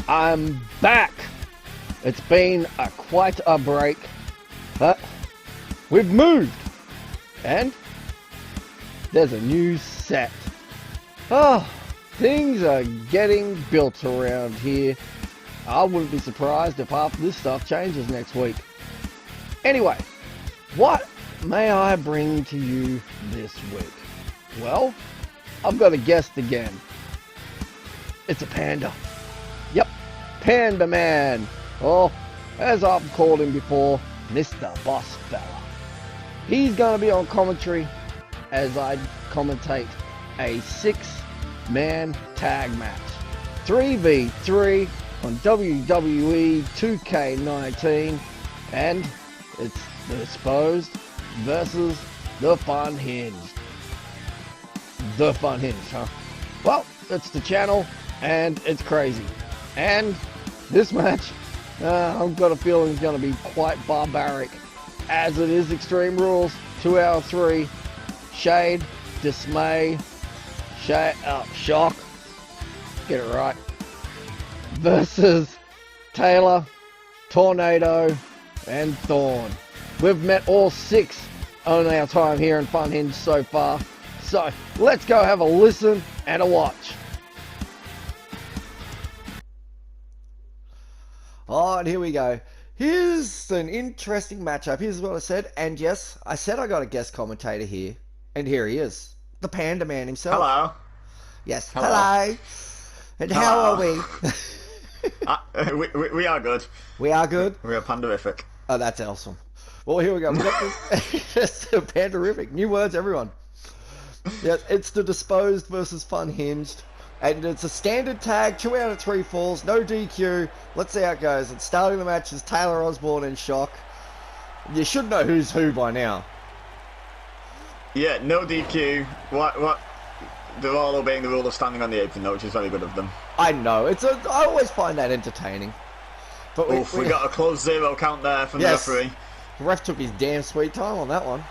I'm back. It's been quite a break, but we've moved, and there's a new set. Oh, things are getting built around here. I wouldn't be surprised if half this stuff changes next week. Anyway, what may I bring to you this week? Well, I've got a guest again. It's a panda. Yep, Panda Man. Or, as I've called him before, Mr. Boss Fella. He's going to be on commentary as I commentate a 6-man tag match. 3v3 on WWE 2K19. And it's the Disposed versus the fUnHinged. The fUnHinged, huh? Well, it's the channel, and it's crazy. And this match, I've got a feeling it's going to be quite barbaric, as it is Extreme Rules 2 out of 3. Shade, Dismay, Shock, get it right, versus Taylor, Tornado, and Thorn. We've met all 6 on our time here in fUnHinged so far. So let's go have a listen and a watch. Alright, here we go. Here's an interesting matchup. Here's what I said. And yes, I said I got a guest commentator here. And here he is. The Panda Man himself. Hello. Yes, hello. And how are we? We are good. We are good? We are panderific. Oh, that's awesome. Well, here we go. We got this. It's panderific. New words, everyone. Yes, it's the Disposed versus fUnHinged. And it's a standard tag, 2 out of 3 falls, no DQ. Let's see how it goes. And starting the match is Taylor Osborne and Shock. You should know who's who by now. Yeah, no DQ. What? They're all obeying the rule of standing on the apron, though, which is very good of them. I know. I always find that entertaining. But we got a close 0 count there from the referee. The ref took his damn sweet time on that one.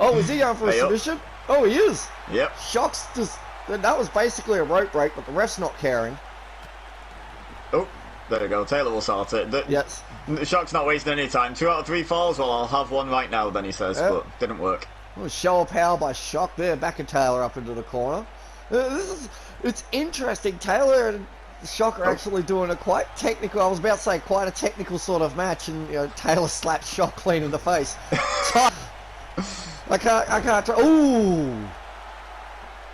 Oh, is he going for a submission? Oh, he is. Yep. Shock's just... That was basically a rope break, but the ref's not caring. Oh, there we go. Taylor will sort it. Yes. Shock's not wasting any time. 2 out of 3 falls. Well, I'll have one right now, then he says, but didn't work. Well, show of power by Shock there, backing Taylor up into the corner. It's interesting. Taylor and Shock are actually doing a quite technical, I was about to say quite a technical sort of match, and Taylor slapped Shock clean in the face. I can't. Ooh.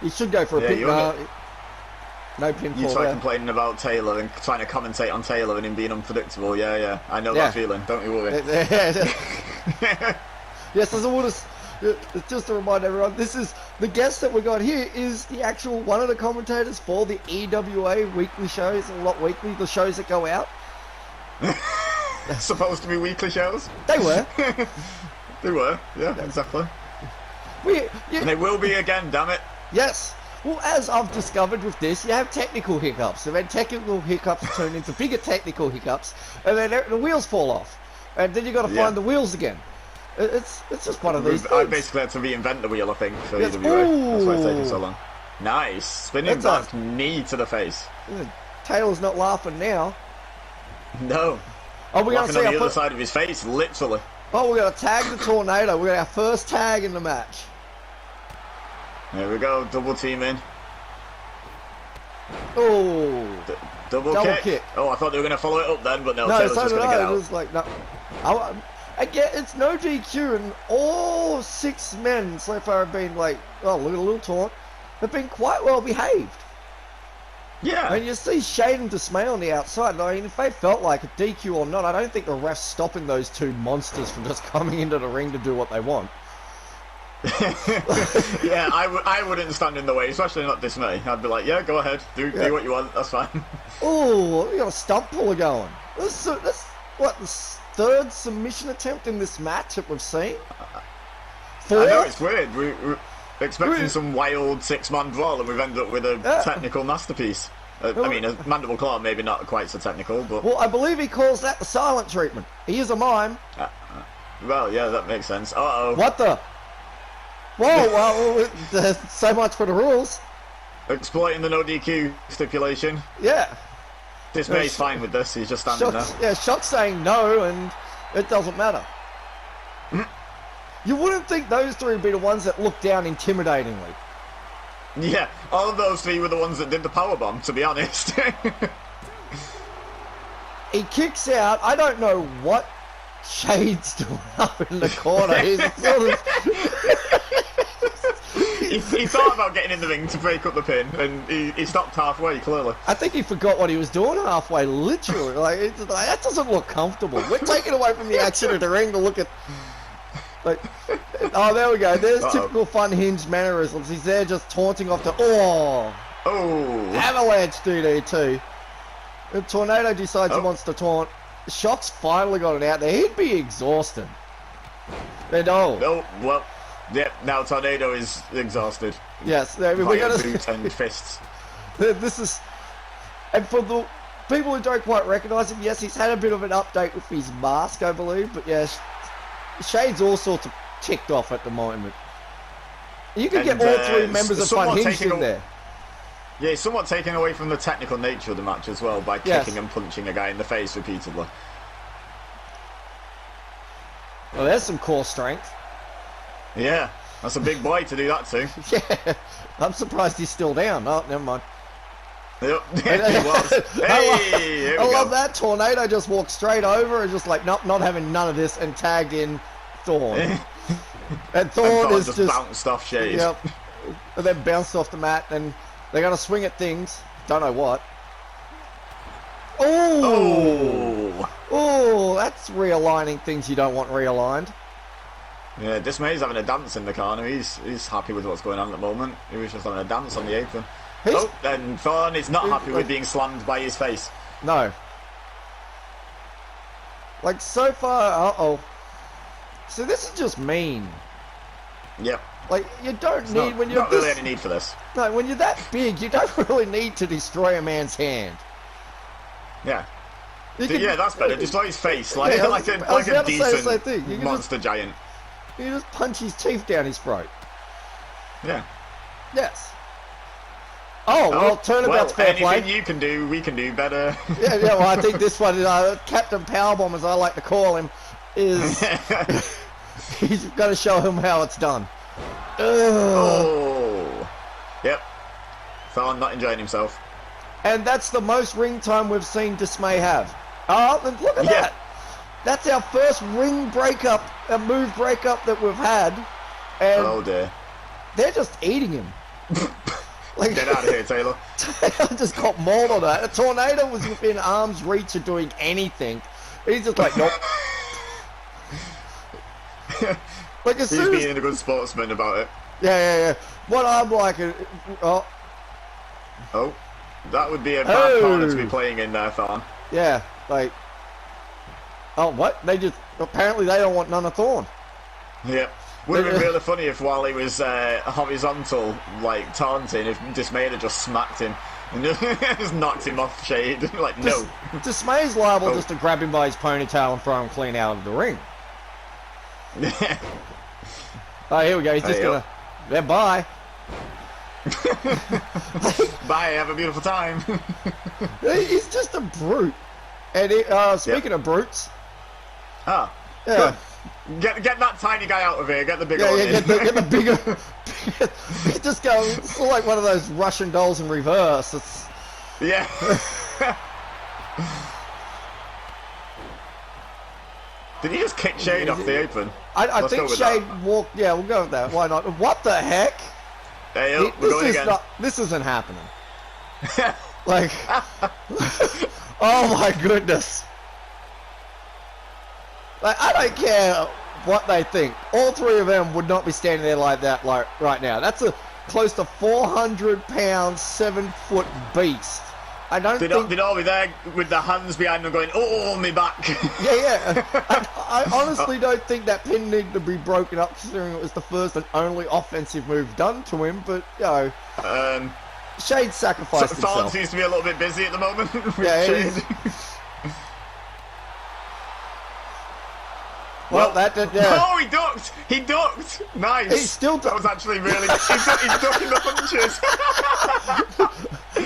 You should go for a pin. No pinfall. You try complaining about Taylor and trying to commentate on Taylor and him being unpredictable. Yeah. I know that feeling. Don't you worry. Yes, as I want to, just to remind everyone, this is the guest that we got here is the actual one of the commentators for the EWA weekly shows, or not weekly, the shows that go out. Supposed to be weekly shows. They were. They were. Yeah, exactly. And they will be again. Damn it. Yes. Well, as I've discovered with this, you have technical hiccups. And then technical hiccups turn into bigger technical hiccups, and then the wheels fall off. And then you got to find the wheels again. It's just one of these things. I basically had to reinvent the wheel, I think, for EWA. That's why it's taking so long. Nice. Spinning back knee to the face. Taylor's not laughing now. No. Oh, we're laughing on the other side of his face, literally. Oh, we're going to tag the Tornado. We're going to have our first tag in the match. There we go, double team in. Oh, double kick. Oh, I thought they were going to follow it up then, but no, Taylor's just going to get out. It was like, no. Again, it's no DQ, and all 6 men so far have been like, oh, look at a little taunt, have been quite well behaved. Yeah. And you see Shade and Dismay on the outside. I mean, if they felt like a DQ or not, I don't think the ref's stopping those 2 monsters from just coming into the ring to do what they want. Yeah, I wouldn't stand in the way, especially not Dismay. I'd be like, yeah, go ahead, do what you want, that's fine. Oh, we got a stump puller going. That's what, the 3rd submission attempt in this match that we've seen? 4th? I know, it's weird. We're expecting some wild 6-man brawl, and we've ended up with a technical masterpiece. I mean, a mandible claw, maybe not quite so technical, but... Well, I believe he calls that the silent treatment. He is a mime. Well, yeah, that makes sense. Uh-oh. What the... Whoa, well, so much for the rules. Exploiting the no DQ stipulation. Yeah. Dismay's fine with this. He's just standing there. Yeah, Shock's saying no, and it doesn't matter. You wouldn't think those three would be the ones that look down intimidatingly. Yeah, all of those three were the ones that did the powerbomb, to be honest. He kicks out. I don't know what Shade's doing up in the corner. He's sort of... he thought about getting in the ring to break up the pin, and he stopped halfway, clearly. I think he forgot what he was doing halfway, literally. Like, that doesn't look comfortable. We're taking away from the action of the ring to look at... Like, oh, there we go. There's typical fUnHinged mannerisms. He's there just taunting off the... Oh! Avalanche DDT. The Tornado decides he wants to taunt. Shock's finally got it out there. He'd be exhausted. And well, yep, now Tornado is exhausted. Yes, we're going to... boots and fists. This is... And for the people who don't quite recognise him, yes, he's had a bit of an update with his mask, I believe. But yes, Shade's all sorts of ticked off at the moment. You can get all three members of fUnHinged in there. Yeah, he's somewhat taken away from the technical nature of the match as well by kicking and punching a guy in the face repeatedly. Well, there's some core strength. Yeah, that's a big boy to do that to. Yeah, I'm surprised he's still down. Oh, never mind. Yep, he was. Hey, I love that. Tornado just walked straight over and just like, nope, not having none of this, and tagged in Thorn. And Thorn is just bounced off Shade. Yep. And then bounced off the mat, and they're going to swing at things. Don't know what. Oh, that's realigning things you don't want realigned. Yeah, Dismay's having a dance in the corner. He's happy with what's going on at the moment. He was just having a dance on the apron. And Thorn is not happy with being slammed by his face. No. Like, so far... So this is just mean. Yep. Like, you don't need... when you're not really any need for this. No, when you're that big, you don't really need to destroy a man's hand. Yeah. Yeah, that's better. Destroy his face. Like, yeah, like a decent monster giant. You just punch his teeth down his throat. Yeah. Yes. Oh, well, turnabout's fair play. Anything you can do, we can do better. Yeah, well, I think this one, Captain Powerbomb, as I like to call him, is... he's got to show him how it's done. Oh. Yep. Thorn not enjoying himself. And that's the most ring time we've seen Dismay have. Oh, and look at that. That's our first ring breakup, a move breakup that we've had. And oh dear. They're just eating him. Like, get out of here, Taylor. Taylor just got mauled on that. A Tornado was within arm's reach of doing anything. He's just like, nope. Like, as soon as... He's being a good sportsman about it. Yeah. What I'm like... Oh, that would be a bad corner to be playing in there, Thorn. Yeah, like... Oh, what? They just... Apparently they don't want none of Thorn. Yeah. Would have been really funny if while he was horizontal, like, taunting, if Dismay had just smacked him and just knocked him off Shade. Like, no. Dismay's liable just to grab him by his ponytail and throw him clean out of the ring. Oh, here we go. He's just gonna... Yeah, bye. Bye, have a beautiful time. He's just a brute. And speaking of brutes... Ah. Yeah. Get that tiny guy out of here. Get the bigger one in. Get the bigger... He's just going... It's like one of those Russian dolls in reverse. It's... Yeah. Did he just kick Shade off the apron? I think Shade walked... Yeah, we'll go with that. Why not? What the heck? Hey, we're going again. This isn't happening. Like... Oh my goodness. Like, I don't care what they think. All three of them would not be standing there like that right now. That's a close to 400-pound, 7-foot beast. I don't think... They'd all be there with their hands behind them going, oh, me back. Yeah. I honestly don't think that pin needed to be broken up, considering it was the first and only offensive move done to him, but, you know... Shade sacrificed himself. Thorn seems to be a little bit busy at the moment with Shade. Well, that did, yeah. Oh, he ducked! He ducked! Nice! He's still that was actually really... he's ducking the punches!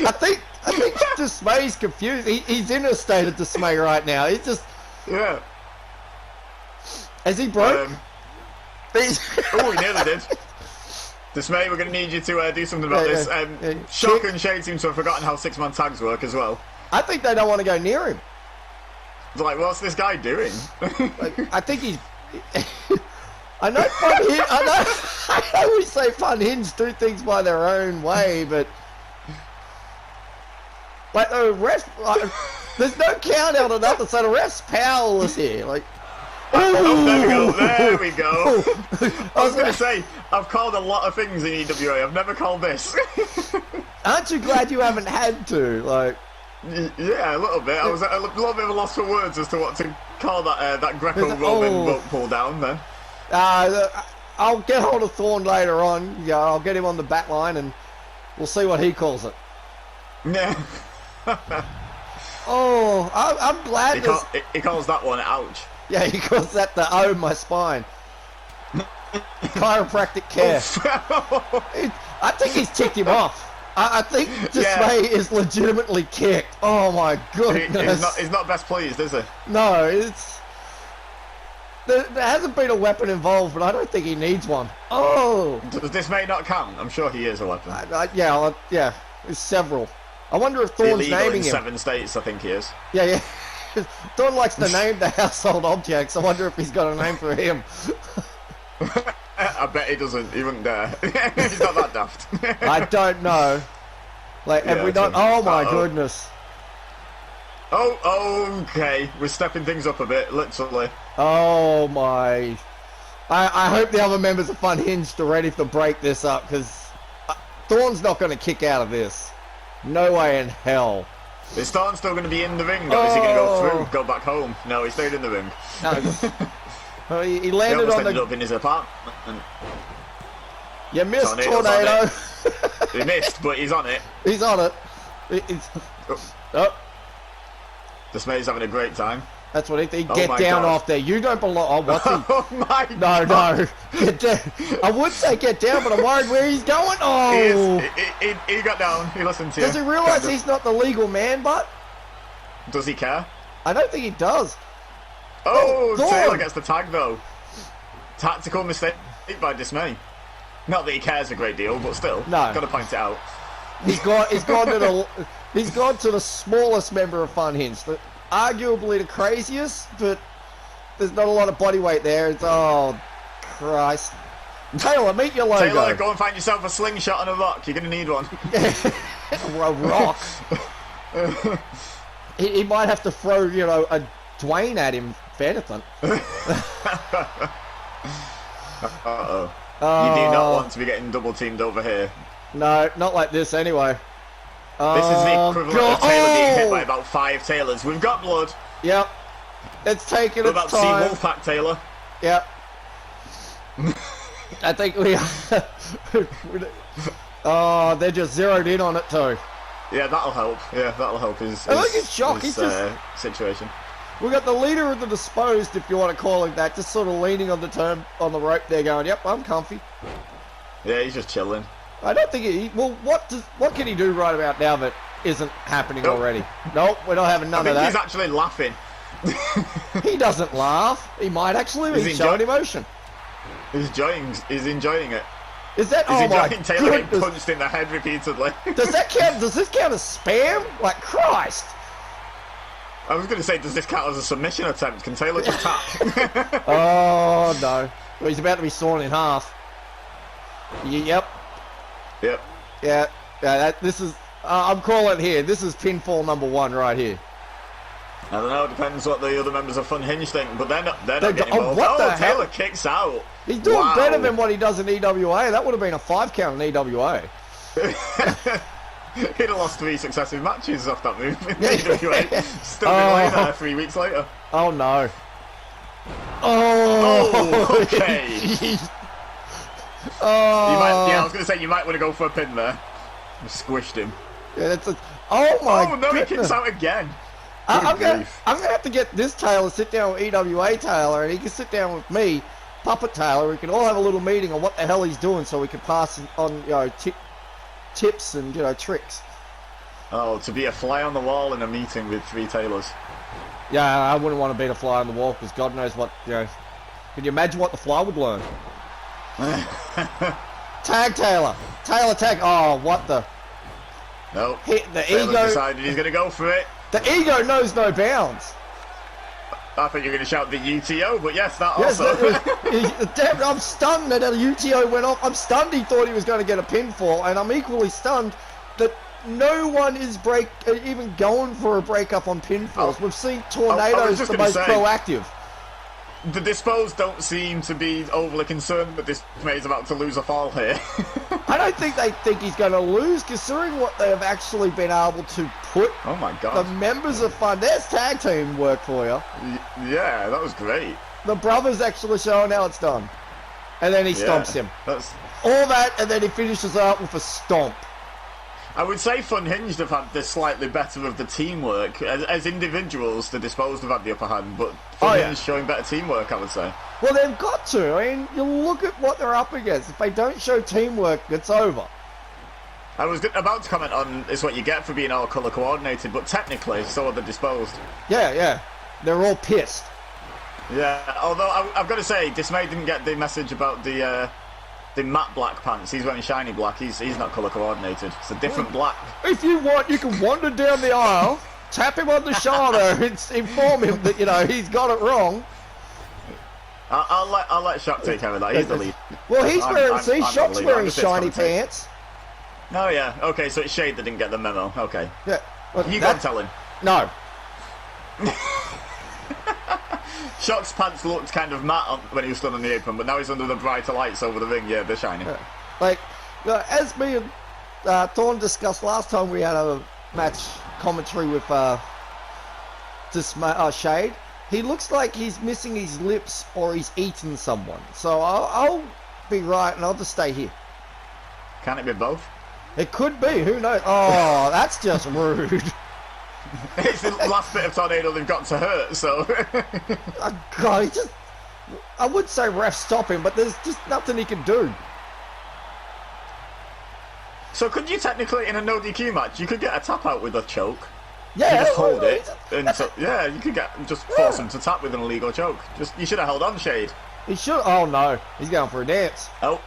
I think Dismay's confused. He's in a state of dismay right now. He's just... Yeah. Has he broke? Oh, he nearly did. Dismay, we're going to need you to do something about this. Shock and Shade seem to have forgotten how 6-man tags work as well. I think they don't want to go near him. It's like, what's this guy doing? I think he's... I know I know we say fUnHinged do things by their own way, but... Like, the ref... there's no count out or nothing, so the ref's powerless here. Like... Oh, there we go. I was going to say, I've called a lot of things in EWA. I've never called this. Aren't you glad you haven't had to? Like... Yeah, a little bit. I was a little bit of a loss for words as to what to call that Greco-Roman rope pull down then. I'll get hold of Thorn later on. Yeah, I'll get him on the back line and we'll see what he calls it. Yeah. Oh, I'm glad he calls that one ouch. Yeah, he calls that the "oh my spine." Chiropractic care. I think he's ticked him off. I think Dismay is legitimately kicked. Oh my goodness. He's not best pleased, is he? No, it's... There hasn't been a weapon involved, but I don't think he needs one. Oh! Does Dismay not count? I'm sure he is a weapon. Yeah, there's several. I wonder if Thorn's naming him. 7 states, I think he is. Yeah. Thorn likes to name the household objects. I wonder if he's got a name for him. I bet he doesn't. He wouldn't dare. He's not that daft. I don't know. Like, have we not... Oh, my goodness. Oh, okay. We're stepping things up a bit, literally. Oh, my... I hope the other members of fUnHinged are ready to break this up, because Thorn's not going to kick out of this. No way in hell. Is Thorn still going to be in the ring, or is he going to go through, go back home? No, he stayed in the ring. No, he landed on ended up in his apartment. You missed, Tornado. He missed, but he's on it. He's on it. Dismay's having a great time. That's what he thinks. Get down off there. You don't belong. Oh, what's he? Oh my God. No. Get down. I would say get down, but I'm worried where he's going. Oh. He got down. He listened to you. Does he realise he's not the legal man, but? Does he care? I don't think he does. Oh, Taylor gets the tag though. Tactical mistake by Dismay. Not that he cares a great deal, but still, got to point it out. He's gone to the smallest member of fUnHinged, arguably the craziest, but there's not a lot of body weight there. It's Christ. Taylor, meet your logo. Taylor, go and find yourself a slingshot and a rock. You're gonna need one. A rock. he might have to throw, a Dwayne at him. Anything. Uh-oh. You do not want to be getting double teamed over here. No, not like this anyway. This is the equivalent of Taylor being hit by about 5 Taylors. We've got blood. Yep. It's taken its time. We're about to see Wolfpack Taylor. Yep. I think we... they're just zeroed in on it too. Yeah, that'll help. His situation. We got the leader of the disposed, if you want to call him that, just sort of leaning on the rope there, going, "Yep, I'm comfy." Yeah, he's just chilling. I don't think what can he do right about now that isn't happening already? Nope, we're not having none of that. He's actually laughing. He doesn't laugh. He might actually. He's showing emotion. He's enjoying it. Is that? He's my enjoying Taylor getting punched in the head repeatedly. Does that count? Does this count as spam? Like Christ. I was going to say, does this count as a submission attempt? Can Taylor just tap? Oh, no. Well, he's about to be sawn in half. Yep. Yeah. This is... I'm calling it here. This is pinfall number 1 right here. I don't know. It depends what the other members of fUnHinged think, but they're not getting involved. Taylor kicks out. He's doing better than what he does in EWA. That would have been a 5 count in EWA. He'd have lost 3 successive matches off that move in EWA. Still be lying there 3 weeks later. Oh no. Oh, okay. I was going to say, you might want to go for a pin there. You squished him. Yeah, oh my no, goodness. he kicks out again. I'm going to have to get this Taylor, sit down with EWA Taylor, and he can sit down with me, Puppet Taylor. We can all have a little meeting on what the hell he's doing so we can pass on, tips and, tricks. Oh, to be a fly on the wall in a meeting with three tailors. Yeah, I wouldn't want to be the fly on the wall because God knows what, you know. Can you imagine what the fly would learn? Tag Taylor. Taylor tag. Oh, what the? Nope. The Taylor's ego. decided he's going to go for it. The ego knows no bounds. I thought you were going to shout the UTO, but yes, that Yes, also. damn, I'm stunned that a UTO went off. I'm stunned he thought he was going to get a pinfall, and I'm equally stunned that no one is even going for a breakup on pinfalls. We've seen Tornado's the most proactive. The Disposed don't seem to be overly concerned that Dismay's about to lose a fall here. I don't think they think he's going to lose, considering what they have actually been able to put. Oh my God. The members of Fun. There's tag team work for you. Yeah, that was great. The brothers actually showing how it's done. And then he stomps him. All that, and then he finishes out with a stomp. I would say fUnHinged have had the slightly better of the teamwork. As individuals, the Disposed have had the upper hand, but fUnHinged showing better teamwork, I would say. Well, they've got to. I mean, you look at what they're up against. If they don't show teamwork, it's over. I was about to comment on it's what you get for being all colour coordinated, but technically, so are the Disposed. Yeah. They're all pissed. Yeah, although I've got to say, Dismay didn't get the message about the matte black pants. He's wearing shiny black. He's not colour coordinated. It's a different black. If you want, you can wander down the aisle, tap him on the shoulder, and inform him that he's got it wrong. I'll let Shock take care of that. He's the lead. Well, he's wearing. Shock's wearing shiny pants. Oh yeah. Okay, so it's Shade that didn't get the memo. Okay. Yeah. Well, you go and tell him. No. Shock's pants looked kind of matte when he was stood on the apron, but now he's under the brighter lights over the ring. Yeah, they're shiny. Yeah. Like, as me and Thorne discussed last time we had a match commentary with Shade, he looks like he's missing his lips or he's eaten someone. So I'll be right and I'll just stay here. Can it be both? It could be. Who knows? Oh, that's just rude. It's the last bit of Tornado they've got to hurt, so... Oh, God, I would say ref stop him, but there's just nothing he can do. So could you technically, in a no DQ match, you could get a tap out with a choke? Yeah. You just hold it, and so, yeah, you could force him to tap with an illegal choke. You should have held on, Shade. He should. Oh no, he's going for a dance. Oh,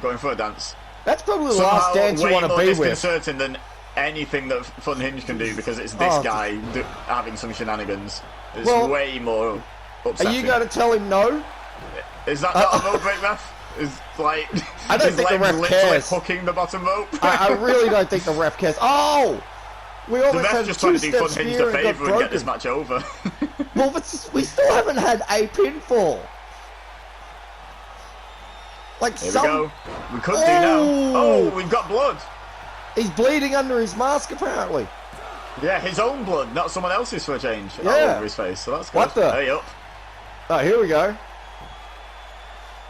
going for a dance. That's probably the last dance you want to be with. Way more disconcerting than anything that fUnHinged can do, because it's this guy having some shenanigans. It's way more upsetting. Are you going to tell him no? Is that not a rope break, ref? Is like I don't think the ref cares. Hooking the bottom rope. I really don't think the ref cares. Oh, we almost had just trying to do fUnHinged a favour and get this match over. Well, but we still haven't had a pinfall. Like Here we go. We could do now. Oh, we've got blood. He's bleeding under his mask, apparently. Yeah, his own blood, not someone else's for a change. Yeah. All over his face, so that's good. What the? Hey, up. Oh, here we go.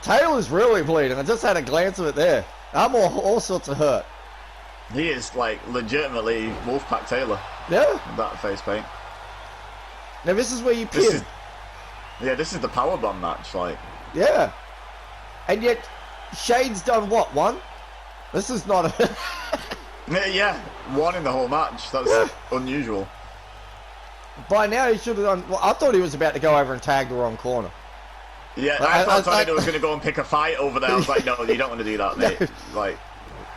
Taylor's really bleeding. I just had a glance of it there. I'm all sorts of hurt. He is, like, legitimately Wolfpack Taylor. Yeah. With that face paint. Now, this is where you pin. This is the powerbomb match, like. Yeah. And yet, Shade's done what, one? This is not a... Yeah, one in the whole match. That's unusual. By now, he should have done... Well, I thought he was about to go over and tag the wrong corner. Yeah, I thought Tornado was going to go and pick a fight over there. I was like, no, you don't want to do that, mate. Like,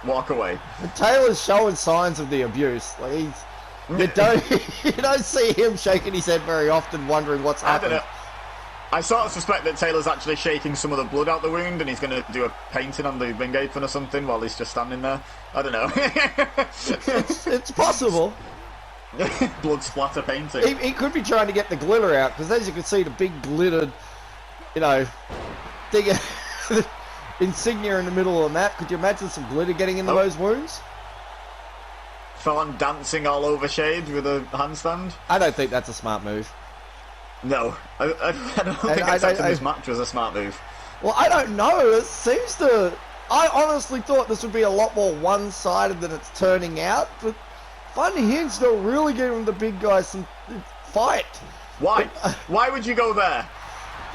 walk away. But Taylor's showing signs of the abuse. Like, you don't see him shaking his head very often, wondering what's happening. I don't know. I sort of suspect that Taylor's actually shaking some of the blood out the wound, and he's going to do a painting on the ring apron or something while he's just standing there. I don't know. It's possible. Blood splatter painting. He could be trying to get the glitter out, because as you can see, the big glittered, thing, insignia in the middle of the mat. Could you imagine some glitter getting into those wounds? Thorne dancing all over Shade with a handstand. I don't think that's a smart move. No, I don't think accepting this match was a smart move. Well, I don't know. It seems to... I honestly thought this would be a lot more one-sided than it's turning out, but fUnHinged are really giving the big guys some fight. Why? Why would you go there?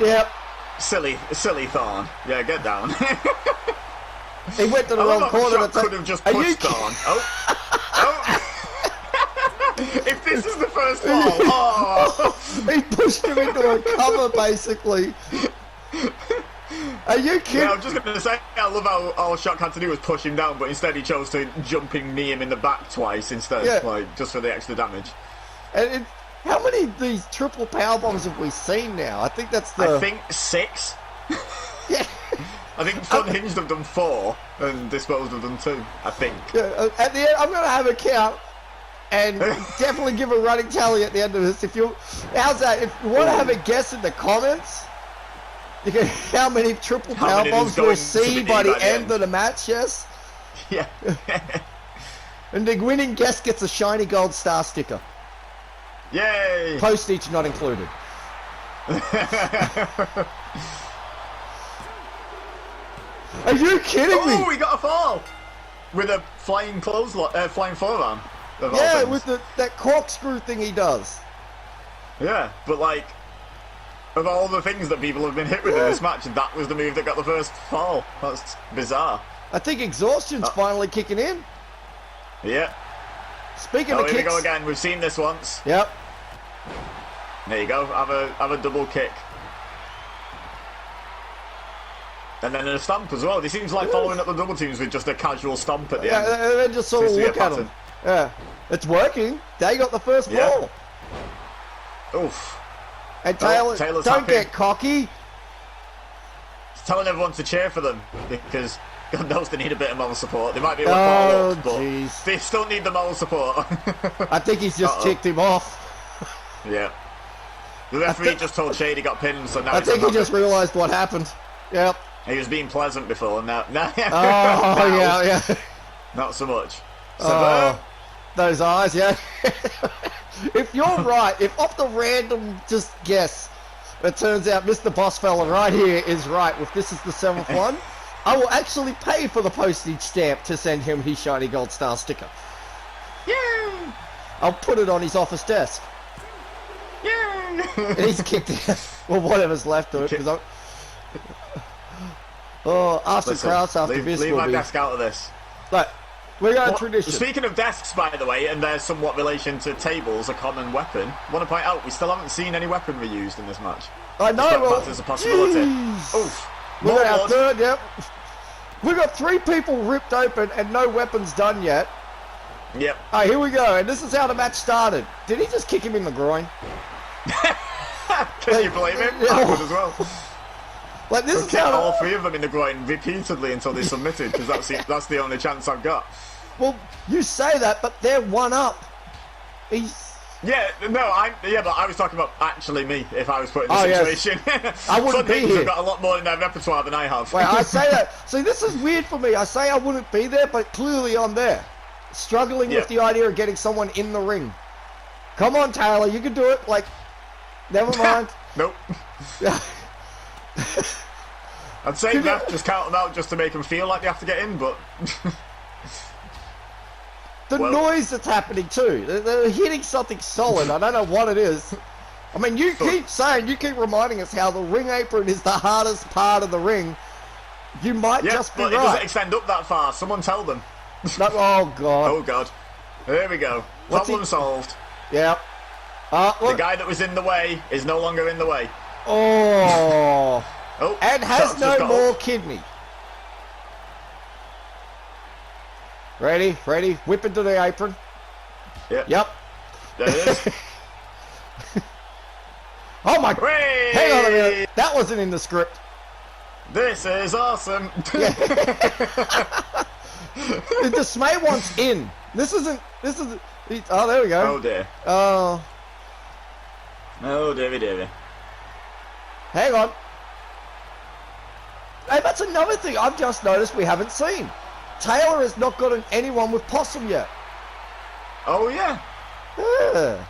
Yep. Silly Thorne. Yeah, get down. He went to the wrong corner. Could have just pushed Thorne. Oh. If this is the first fall, oh! He pushed him into a cover, basically. Are you kidding? Yeah, I'm just going to say, I love how all Shock had to do was push him down, but instead he chose to jumping knee him in the back twice instead, like, just for the extra damage. And how many of these triple power bombs have we seen now? I think that's the... I think 6. Yeah. I think fUnHinged have done 4, and Disposed have done 2, I think. Yeah, at the end, I'm going to have a count, and definitely give a running tally at the end of this. How's that? If you want to have a guess in the comments, you can how many triple power bombs we'll see by the end of the match, yes? Yeah. And the winning guest gets a shiny gold star sticker. Yay! Postage not included. Are you kidding me? Oh, we got a fall! With a flying flying forearm. Yeah, with that corkscrew thing he does. Yeah, but like, of all the things that people have been hit with in this match, that was the move that got the first fall. That's bizarre. I think exhaustion's finally kicking in. Yeah. Speaking of kicks... here we go again. We've seen this once. Yep. There you go. Have a double kick. And then a stomp as well. He seems like following up the double teams with just a casual stomp at the end. Yeah, and then just sort of look at him. Yeah. It's working. They got the first ball. Oof. And Taylor's don't happy. Get cocky. He's telling everyone to cheer for them because God knows they need a bit of moral support. They might be able to fall up, but they still need the moral support. I think he's just ticked him off. Yeah. The referee just told Shade he got pinned, so now I think he just realised what happened. Yep. He was being pleasant before, now yeah. Not so much. So, those eyes, yeah. If you're right, if off the random just guess, it turns out Mr. Boss Fella right here is right, if this is the 7th one, I will actually pay for the postage stamp to send him his shiny gold star sticker. Yay! I'll put it on his office desk. Yay! And he's kicked it. Well, whatever's left of it, because after Kraus, after this, leave my desk out of this. Look, we got a tradition. Speaking of desks, by the way, and there's somewhat relation to tables, a common weapon. I want to point out, we still haven't seen any weaponry used in this match. I know, well, there's a possibility. Oof. We got our third, yep. We got 3 people ripped open and no weapons done yet. Yep. Oh, here we go, and this is how the match started. Did he just kick him in the groin? Can you blame him? I would as well. Like this is how all 3 of them in the groin repeatedly until they submitted, because that's the only chance I've got. Well, you say that, but they're 1 up. Yeah, but I was talking about actually me, if I was put in the situation. Yes. I wouldn't be here. Have got a lot more in their repertoire than I have. Wait, I say that. See, this is weird for me. I say I wouldn't be there, but clearly I'm there. Struggling with the idea of getting someone in the ring. Come on, Taylor, you can do it. Like, never mind. Nope. I'd say that, just count them out just to make them feel like they have to get in, but... The noise that's happening too. They're hitting something solid. I don't know what it is. I mean, you keep reminding us how the ring apron is the hardest part of the ring. You might just be right. It doesn't extend up that far. Someone tell them. No, oh, God. Oh, God. There we go. Problem solved. Yeah. The guy that was in the way is no longer in the way. Oh. And has no more kidney. Ready? Whip into the apron. Yep. There it is. Oh my... Hang on a minute. That wasn't in the script. This is awesome. The dismay wants in. This is... Oh, there we go. Oh, dear. Oh. Oh, dearie. Hang on. Hey, that's another thing I've just noticed we haven't seen. Taylor has not gotten anyone with Possum yet. Oh, yeah. Yeah.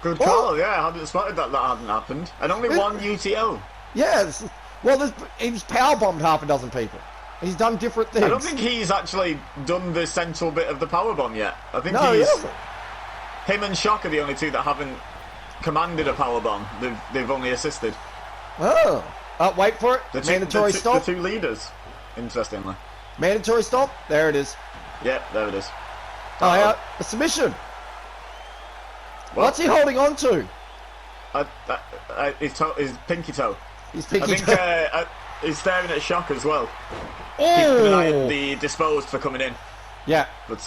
Good call, yeah. I hadn't spotted that hadn't happened. And only 1 UTO. Yes. Well, he's powerbombed half a dozen people. He's done different things. I don't think he's actually done the central bit of the powerbomb yet. I think him and Shock are the only 2 that haven't commanded a powerbomb. They've only assisted. Oh. Wait for it. Mandatory stop. The 2 leaders, interestingly. Mandatory stop. There it is. Yep, there it is. Oh, yeah. A submission. What's he holding on to? His pinky toe. His pinky toe. I think he's staring at Shock as well. Oh! Keeping an eye on the disposed for coming in. Yeah. But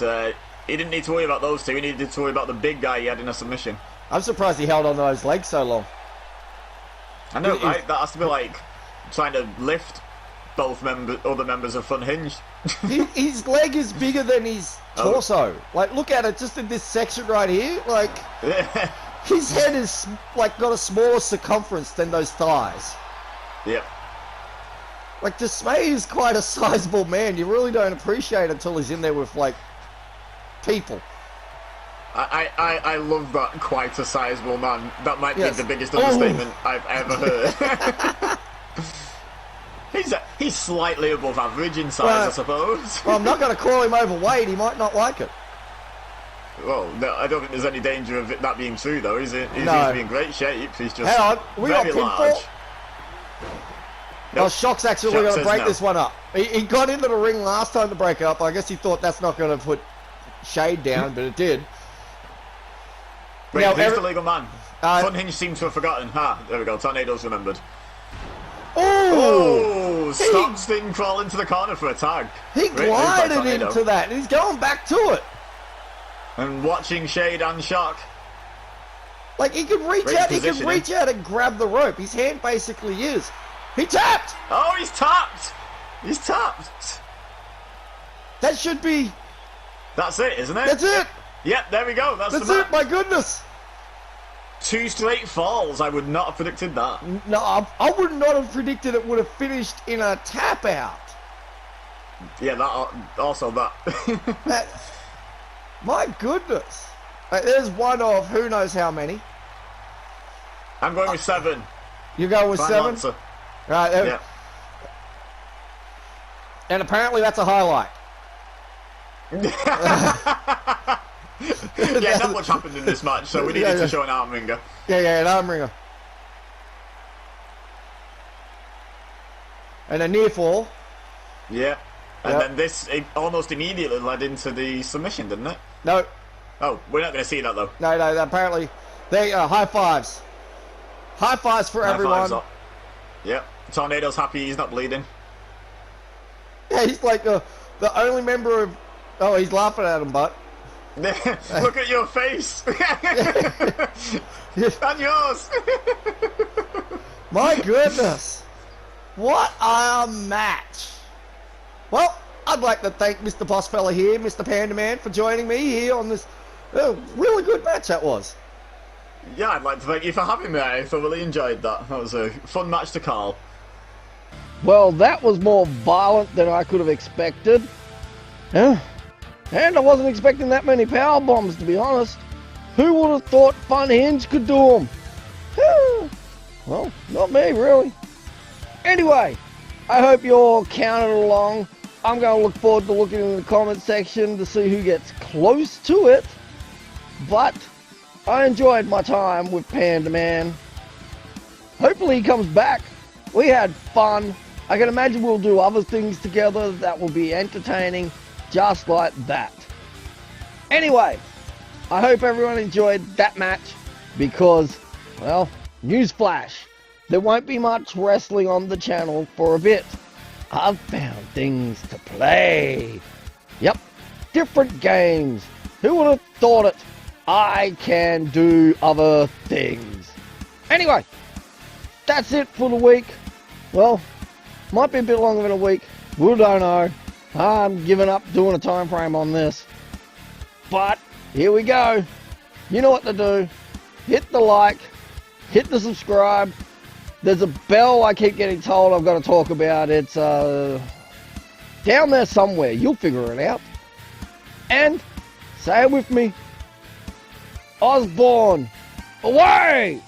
he didn't need to worry about those two. He needed to worry about the big guy he had in a submission. I'm surprised he held on to those legs so long. I know, right? That has to be like trying to lift both other members of fUnHinged. His leg is bigger than his torso. Like, look at it just in this section right here. Like, his head is like got a smaller circumference than those thighs. Yep. Like, Dismay is quite a sizable man. You really don't appreciate it until he's in there with, like, people. I love that quite a sizable man. That might be the biggest understatement I've ever heard. He's slightly above average in size, I suppose. Well, I'm not going to call him overweight. He might not like it. Well, no, I don't think there's any danger of that being true, though, is it? He No. seems to be in great shape. He's just Hang on. We got very pinfall. large. Nope. Oh, Shock's actually Shock going to says break no. this one up. He got into the ring last time to break it up. I guess he thought that's not going to put shade down, but it did. Wait, Now, who's the legal man? Uh, fUnHinged seems to have forgotten. There we go. Tornado's remembered. Oh! Stop Sting crawl into the corner for a tag. He Great move by glided Tornado. into that, and he's going back to it. And watching Shade and Shock. Like, he could reach Great out, he could positioning. reach out and grab the rope. His hand basically is. He tapped! Oh, he's tapped! He's tapped! That should be... That's it, isn't it? That's it! Yep, there we go. That's That's the it, my goodness! 2 straight falls. I would not have predicted that. No, I would not have predicted it would have finished in a tap out. Yeah, that also that. That, my goodness. There's one of who knows how many. I'm going with 7. You go with Final 7? answer. Right. Yeah. And apparently that's a highlight. Yeah, not much happened in this match, so we needed to show an arm wringer. Yeah, an arm wringer. And a near fall. Yeah. And Yep. then this almost immediately led into the submission, didn't it? No, Oh, we're not going to see that, though. no, apparently. They high fives. High fives for High everyone. fives up. Yep. Tornado's happy he's not bleeding. Yeah, he's like the only member of... Oh, he's laughing at him, but... Look at your face! And yours! My goodness. What a match. Well, I'd like to thank Mr. Boss Fella here, Mr. Panda Man, for joining me here on this really good match that was. Yeah, I'd like to thank you for having me. I thoroughly enjoyed that. That was a fun match to call. Well, that was more violent than I could have expected. Yeah. And I wasn't expecting that many power bombs, to be honest. Who would have thought fUnHinged could do them? Well, not me, really. Anyway, I hope you all counted along. I'm going to look forward to looking in the comment section to see who gets close to it. But I enjoyed my time with Panda Man. Hopefully he comes back. We had fun. I can imagine we'll do other things together that will be entertaining, just like that. Anyway, I hope everyone enjoyed that match because, well, newsflash, there won't be much wrestling on the channel for a bit. I've found things to play. Yep, different games. Who would have thought it? I can do other things. Anyway, that's it for the week. Well, might be a bit longer than a week. We don't know. I'm giving up doing a time frame on this. But here we go. You know what to do. Hit the like. Hit the subscribe. There's a bell I keep getting told I've got to talk about. It's down there somewhere. You'll figure it out. And say it with me. Osborne, away!